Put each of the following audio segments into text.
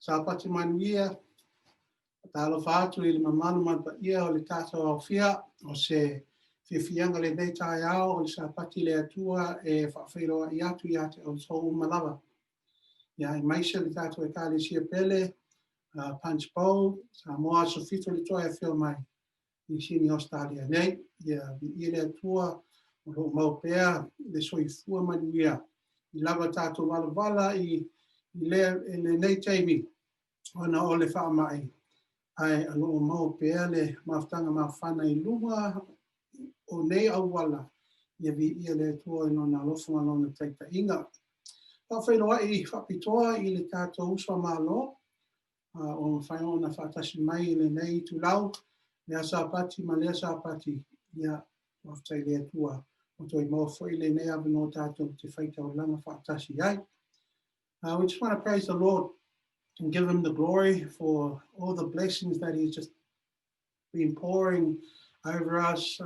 Sa pati manuia, talo fatu i le mamalu man pa ia o le tata o fia, o se fianga le nei tai ao, o le sa pati le atua e whawhairoa i atu o so umalawa. Ia i maise le tata e kale sia pele, punch bowl, sa moa so fito le toa e whio mai. I sini Australia nei, ia i le atua, o lo mau pea, le soifua manuia. I lava tātou wala le nei teimi, ona o le wha mai. Ai alo o mau pea le maftanga mawhana I lunga o nei au wala. Ia vi ia le tua ino na lofu alona teita inga. Whawhainoa I whapitoa I le tātou uswa malo, o whaino ona whaatasi mai le nei tu lau, le asa pati ma le asa pati, ia waftai le tua. O toi mo foi le nei avino tātou te whaita o langa whaatasi ai. We just want to praise the Lord and give him the glory for all the blessings that he's just been pouring over us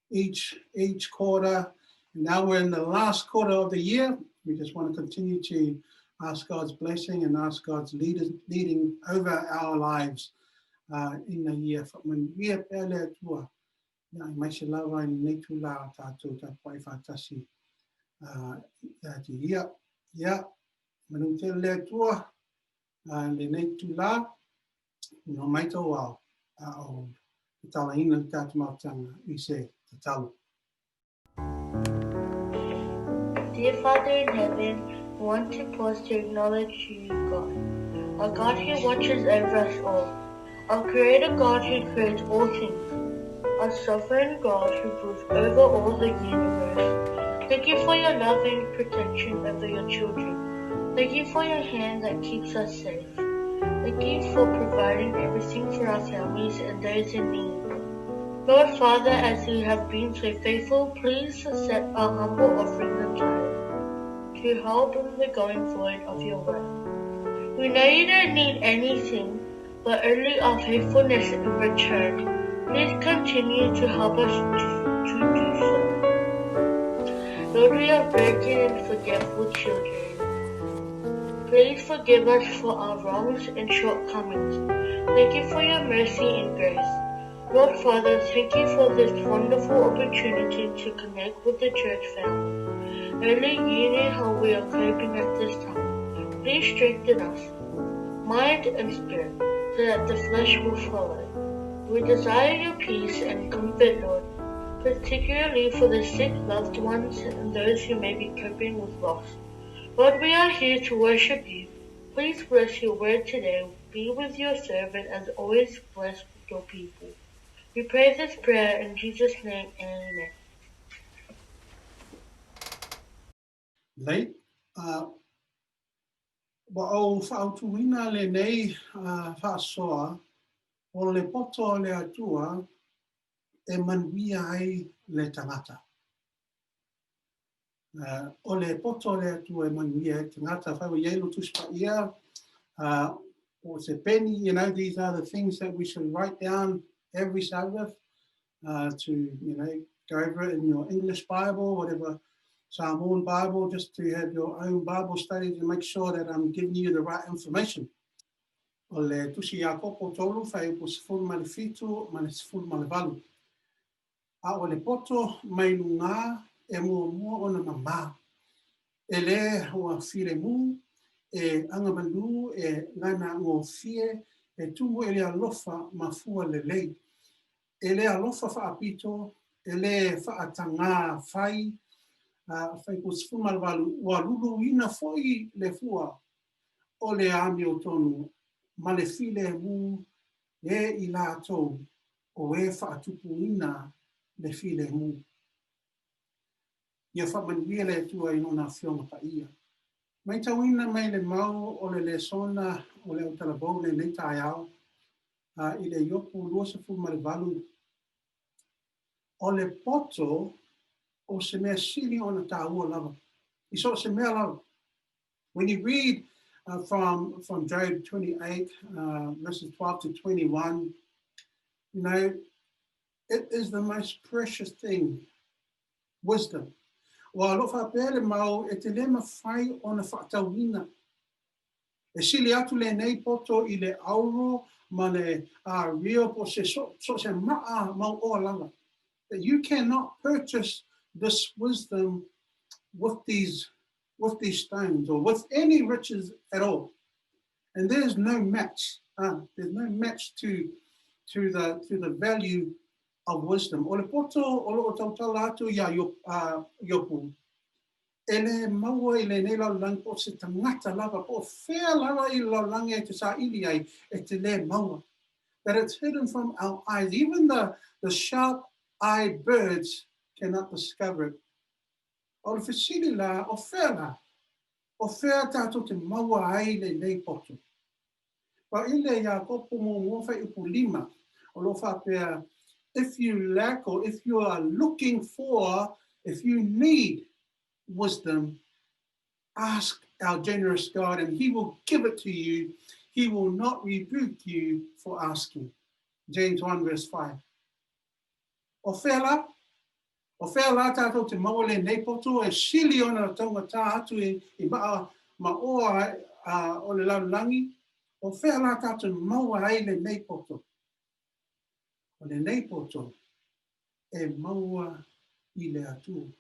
each quarter. And now we're in the last quarter of the year. We just want to continue to ask God's blessing and ask God's leading over our lives in the year. When we are pele atua, mai se lava I nei tu la tātou ta pai whātasi te ia. Ia, manu te le atua, le nei tu la, no mai tau au, o te tala ina tātou mautanga, I se te talo. Dear Father in heaven, we want to pause to acknowledge you, God. A God who watches over us all. Our Creator God who creates all things. Our sovereign God who rules over all the universe. Thank you for your love and protection over your children. Thank you for your hand that keeps us safe. Thank you for providing everything for our families and those in need. Lord Father, as you have been so faithful, please accept our humble offering and tithe to help in the going forward of your word. We know you don't need anything, but only our faithfulness in return. Please continue to help us to do so. Lord, we are broken and forgetful children. Please forgive us for our wrongs and shortcomings. Thank you for your mercy and grace. Lord Father, thank you for this wonderful opportunity to connect with the church family. Only you know how we are coping at this time. Please strengthen us, mind and spirit, so that the flesh will follow. We desire your peace and comfort, Lord, particularly for the sick loved ones and those who may be coping with loss. Lord, we are here to worship you. Please bless your word today. Be with your servant as always. Bless your people. We pray this prayer in Jesus' name, amen. Lei, wa o whaautuina le nei whaasoa, o le poto o le atua, e manuia ai le tangata. O le poto o le atua e manuia ai tangata, whaiwa ieilu tuspa ia, o se penny, you know, these are the things that we should write down every Sabbath to, you know, go over it in your English Bible, whatever Samoan Bible, just to have your own Bible study to make sure that I'm giving you the right information. O le tusi a kopo tolu, whai po sifuru ma le fitu, ma le sifuru ma le valu. A o le poto mai lunga e mua o na mama. E le hoa whire mu, e anga mandu, e ngana ngō fie, e tumu e le alofa ma fua le lei. E le alofa whaapito, e le whaatanga whai, whai po sifuru ma le valu, ua lulu ina foi le fua o le ami o tonu. Ma le file mu e I lātou o e whaatupuina le file mu. Ia whamanuia le tua I nona whionga pa ia. Mai tauina mai le mau o le sona o le utalabou le nei tai au, I le iopu luosa fu ma le valu. O le poto o se mea sili o na tāua lava. I so se mea lava. When you read from Job 28, verses 12 to 21, you know, it is the most precious thing, wisdom. Wa lo fa pele mau e te lema fai o na whaatauina. E sili atu le nei poto i le auro ma le rio po se so se maa mau o lava. That you cannot purchase this wisdom with these stones or with any riches at all. And there's no match. There's no match to the value of wisdom. O le poto o lo tautala atu ia yopu. Ele maua I le nei lau lang po se tangata lava po whea lava I lau langi e te sa ili ai e te le maua. That it's hidden from our eyes. Even the sharp-eyed birds cannot discover it. O le whesili la o whea la. O whea tātou te maua ai le nei poto. Pa ile ia kopo mo mwawhai upu lima. O lo whapea, if you lack or if you are looking for, if you need wisdom, ask our generous God and he will give it to you. He will not rebuke you for asking. James 1 verse 5. O whea la tātou te maua le nei poto e sili ona taunga tā atu I ma oa o le laulangi. O whea la tātou maua ai le nei poto. O le nei poto e maua I le atu.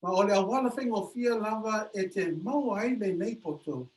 Ma o le awala whengo fia lava e te maua ai le nei poto